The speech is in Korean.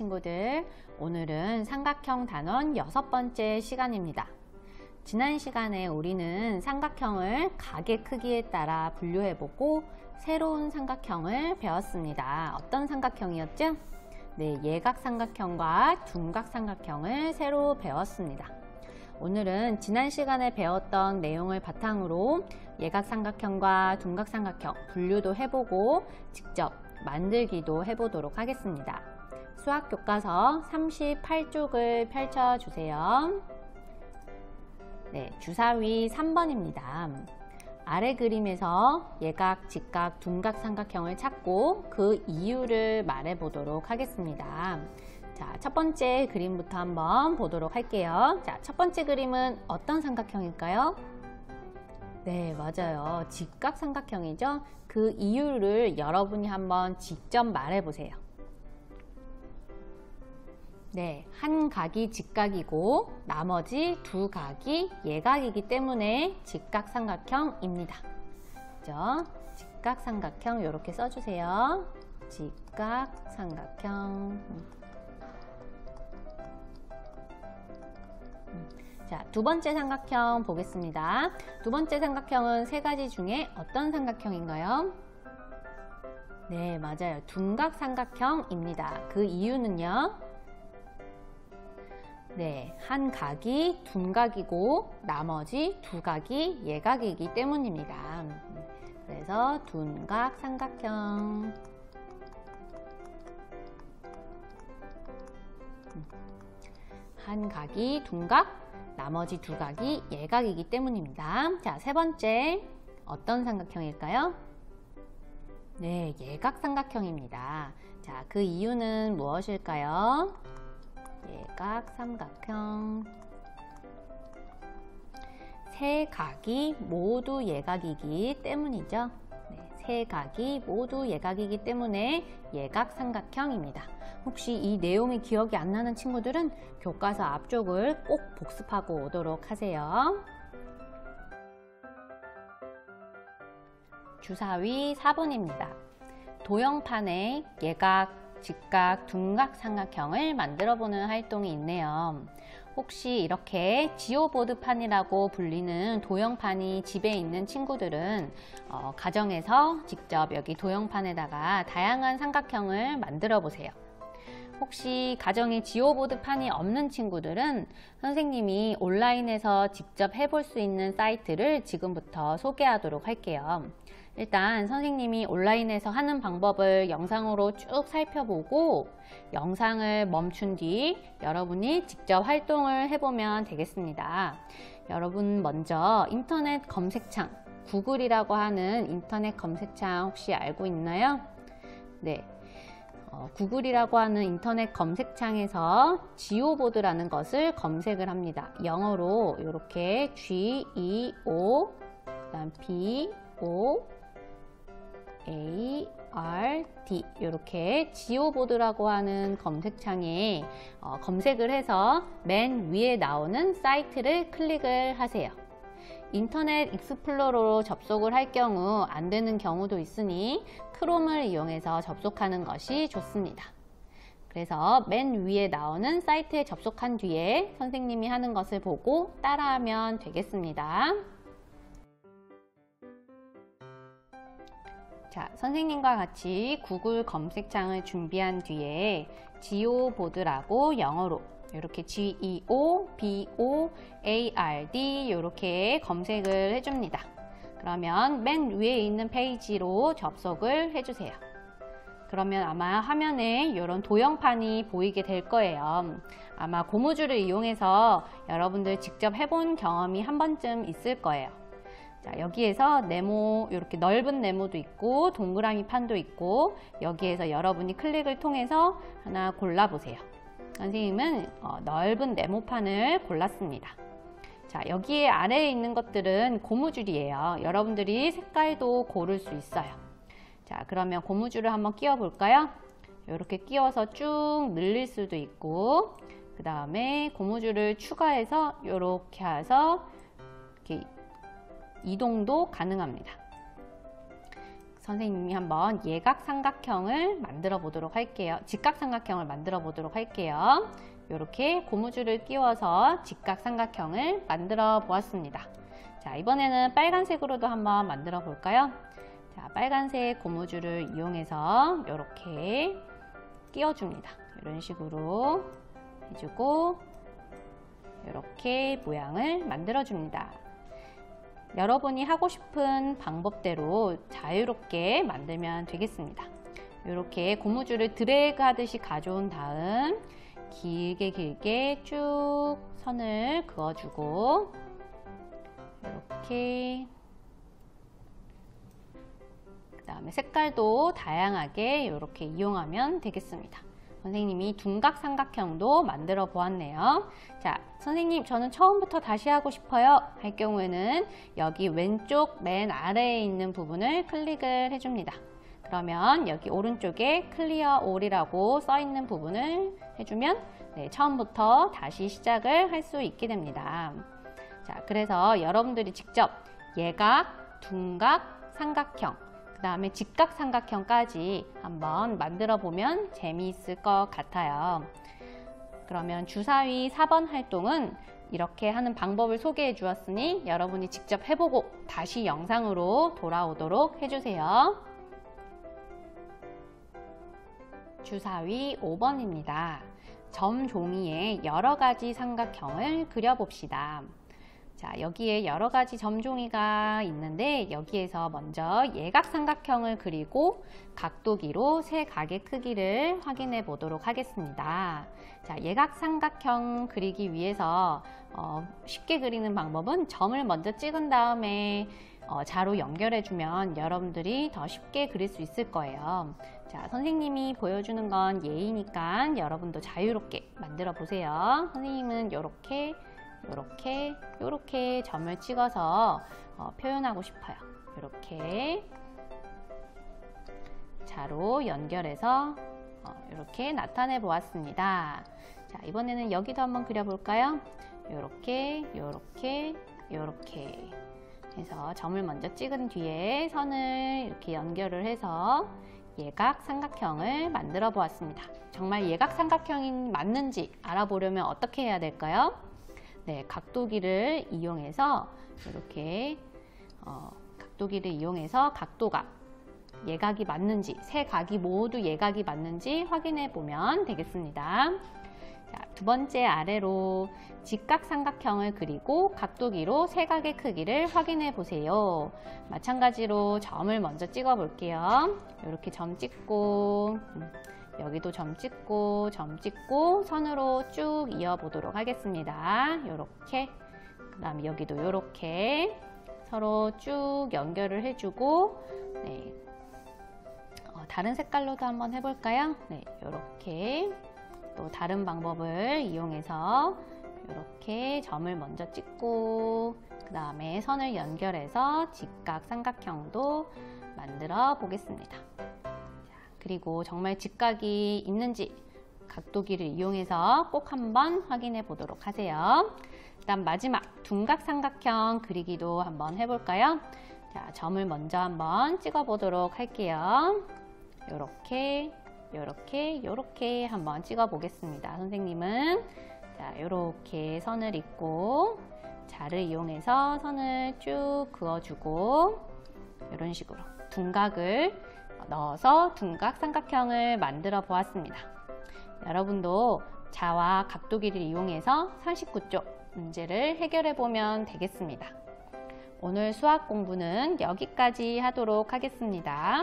친구들, 오늘은 삼각형 단원 6번째 시간입니다. 지난 시간에 우리는 삼각형을 각의 크기에 따라 분류해보고 새로운 삼각형을 배웠습니다. 어떤 삼각형이었죠? 네, 예각삼각형과 둔각삼각형을 새로 배웠습니다. 오늘은 지난 시간에 배웠던 내용을 바탕으로 예각삼각형과 둔각삼각형 분류도 해보고 직접 만들기도 해보도록 하겠습니다. 수학교과서 38쪽을 펼쳐주세요. 네, 주사위 3번입니다. 아래 그림에서 예각, 직각, 둔각 삼각형을 찾고 그 이유를 말해보도록 하겠습니다. 자, 첫 번째 그림부터 한번 보도록 할게요. 자, 첫 번째 그림은 어떤 삼각형일까요? 네, 맞아요. 직각 삼각형이죠. 그 이유를 여러분이 한번 직접 말해보세요. 네, 한 각이 직각이고 나머지 두 각이 예각이기 때문에 직각삼각형입니다. 그죠? 직각삼각형 이렇게 써주세요. 직각삼각형. 자, 두 번째 삼각형 보겠습니다. 두 번째 삼각형은 세 가지 중에 어떤 삼각형인가요? 네, 맞아요. 둔각삼각형입니다. 그 이유는요? 네, 한 각이 둔각이고 나머지 두 각이 예각이기 때문입니다. 그래서 둔각삼각형. 한 각이 둔각, 나머지 두 각이 예각이기 때문입니다. 자, 세 번째 어떤 삼각형일까요? 네, 예각삼각형입니다. 자, 그 이유는 무엇일까요? 예각삼각형. 세 각이 모두 예각이기 때문이죠. 네, 세 각이 모두 예각이기 때문에 예각삼각형입니다. 혹시 이 내용이 기억이 안 나는 친구들은 교과서 앞쪽을 꼭 복습하고 오도록 하세요. 주사위 4번입니다. 도형판에 예각, 직각, 둔각 삼각형을 만들어보는 활동이 있네요. 혹시 이렇게 지오보드판이라고 불리는 도형판이 집에 있는 친구들은 가정에서 직접 여기 도형판에다가 다양한 삼각형을 만들어 보세요. 혹시 가정에 지오보드판이 없는 친구들은 선생님이 온라인에서 직접 해볼 수 있는 사이트를 지금부터 소개하도록 할게요. 일단 선생님이 온라인에서 하는 방법을 영상으로 쭉 살펴보고 영상을 멈춘 뒤 여러분이 직접 활동을 해보면 되겠습니다. 여러분 먼저 인터넷 검색창, 구글이라고 하는 인터넷 검색창 혹시 알고 있나요? 네. 구글이라고 하는 인터넷 검색창에서 지오보드라는 것을 검색을 합니다. 영어로 이렇게 GEO, 그다음 BO, ARD 이렇게 지오보드라고 하는 검색창에 검색을 해서 맨 위에 나오는 사이트를 클릭을 하세요. 인터넷 익스플로러로 접속을 할 경우 안 되는 경우도 있으니 크롬을 이용해서 접속하는 것이 좋습니다. 그래서 맨 위에 나오는 사이트에 접속한 뒤에 선생님이 하는 것을 보고 따라하면 되겠습니다. 자, 선생님과 같이 구글 검색창을 준비한 뒤에 지오보드라고 영어로 이렇게 GEO, BO, ARD 이렇게 검색을 해줍니다. 그러면 맨 위에 있는 페이지로 접속을 해주세요. 그러면 아마 화면에 이런 도형판이 보이게 될 거예요. 아마 고무줄을 이용해서 여러분들 직접 해본 경험이 한 번쯤 있을 거예요. 자, 여기에서 네모, 이렇게 넓은 네모도 있고 동그라미 판도 있고 여기에서 여러분이 클릭을 통해서 하나 골라보세요. 선생님은 넓은 네모판을 골랐습니다. 자, 여기에 아래에 있는 것들은 고무줄이에요. 여러분들이 색깔도 고를 수 있어요. 자, 그러면 고무줄을 한번 끼워 볼까요? 이렇게 끼워서 쭉 늘릴 수도 있고 그 다음에 고무줄을 추가해서 이렇게 해서 이렇게 이동도 가능합니다. 선생님이 한번 예각삼각형을 만들어 보도록 할게요. 직각삼각형을 만들어 보도록 할게요. 이렇게 고무줄을 끼워서 직각삼각형을 만들어 보았습니다. 자, 이번에는 빨간색으로도 한번 만들어 볼까요? 자, 빨간색 고무줄을 이용해서 이렇게 끼워줍니다. 이런 식으로 해주고 이렇게 모양을 만들어 줍니다. 여러분이 하고 싶은 방법대로 자유롭게 만들면 되겠습니다. 이렇게 고무줄을 드래그 하듯이 가져온 다음 길게 쭉 선을 그어주고 이렇게, 그 다음에 색깔도 다양하게 이렇게 이용하면 되겠습니다. 선생님이 둔각 삼각형도 만들어 보았네요. 자, 선생님 저는 처음부터 다시 하고 싶어요 할 경우에는 여기 왼쪽 맨 아래에 있는 부분을 클릭을 해줍니다. 그러면 여기 오른쪽에 클리어 올이라고 써 있는 부분을 해주면 처음부터 다시 시작을 할 수 있게 됩니다. 자, 그래서 여러분들이 직접 예각, 둔각, 삼각형, 그 다음에 직각삼각형까지 한번 만들어 보면 재미있을 것 같아요. 그러면 주사위 4번 활동은 이렇게 하는 방법을 소개해 주었으니 여러분이 직접 해보고 다시 영상으로 돌아오도록 해주세요. 주사위 5번입니다. 점 종이에 여러 가지 삼각형을 그려봅시다. 자, 여기에 여러 가지 점종이가 있는데 여기에서 먼저 예각삼각형을 그리고 각도기로 세 각의 크기를 확인해 보도록 하겠습니다. 자, 예각삼각형 그리기 위해서 쉽게 그리는 방법은 점을 먼저 찍은 다음에 자로 연결해 주면 여러분들이 더 쉽게 그릴 수 있을 거예요. 자, 선생님이 보여주는 건 예이니까 여러분도 자유롭게 만들어 보세요. 선생님은 이렇게 점을 찍어서 표현하고 싶어요. 이렇게 자로 연결해서 이렇게 나타내 보았습니다. 자, 이번에는 여기도 한번 그려볼까요? 이렇게 해서 점을 먼저 찍은 뒤에 선을 이렇게 연결을 해서 예각 삼각형을 만들어 보았습니다. 정말 예각 삼각형이 맞는지 알아보려면 어떻게 해야 될까요? 네, 각도기를 이용해서 이렇게 각도기를 이용해서 각도가 예각이 맞는지, 세 각이 모두 예각이 맞는지 확인해 보면 되겠습니다. 자, 두 번째 아래로 직각삼각형을 그리고 각도기로 세 각의 크기를 확인해 보세요. 마찬가지로 점을 먼저 찍어 볼게요. 이렇게 점 찍고 여기도 점 찍고 선으로 쭉 이어 보도록 하겠습니다. 이렇게, 그 다음에 여기도 이렇게 서로 쭉 연결을 해주고, 네, 다른 색깔로도 한번 해볼까요? 네, 이렇게 또 다른 방법을 이용해서 이렇게 점을 먼저 찍고 그 다음에 선을 연결해서 직각삼각형도 만들어 보겠습니다. 그리고 정말 직각이 있는지 각도기를 이용해서 꼭 한번 확인해 보도록 하세요. 그다음 마지막 둔각삼각형 그리기도 한번 해볼까요? 자, 점을 먼저 한번 찍어 보도록 할게요. 요렇게 한번 찍어 보겠습니다. 선생님은 자, 요렇게 선을 잇고 자를 이용해서 선을 쭉 그어주고 이런 식으로 둔각을 넣어서 둔각 삼각형을 만들어 보았습니다. 여러분도 자와 각도기를 이용해서 39쪽 문제를 해결해 보면 되겠습니다. 오늘 수학 공부는 여기까지 하도록 하겠습니다.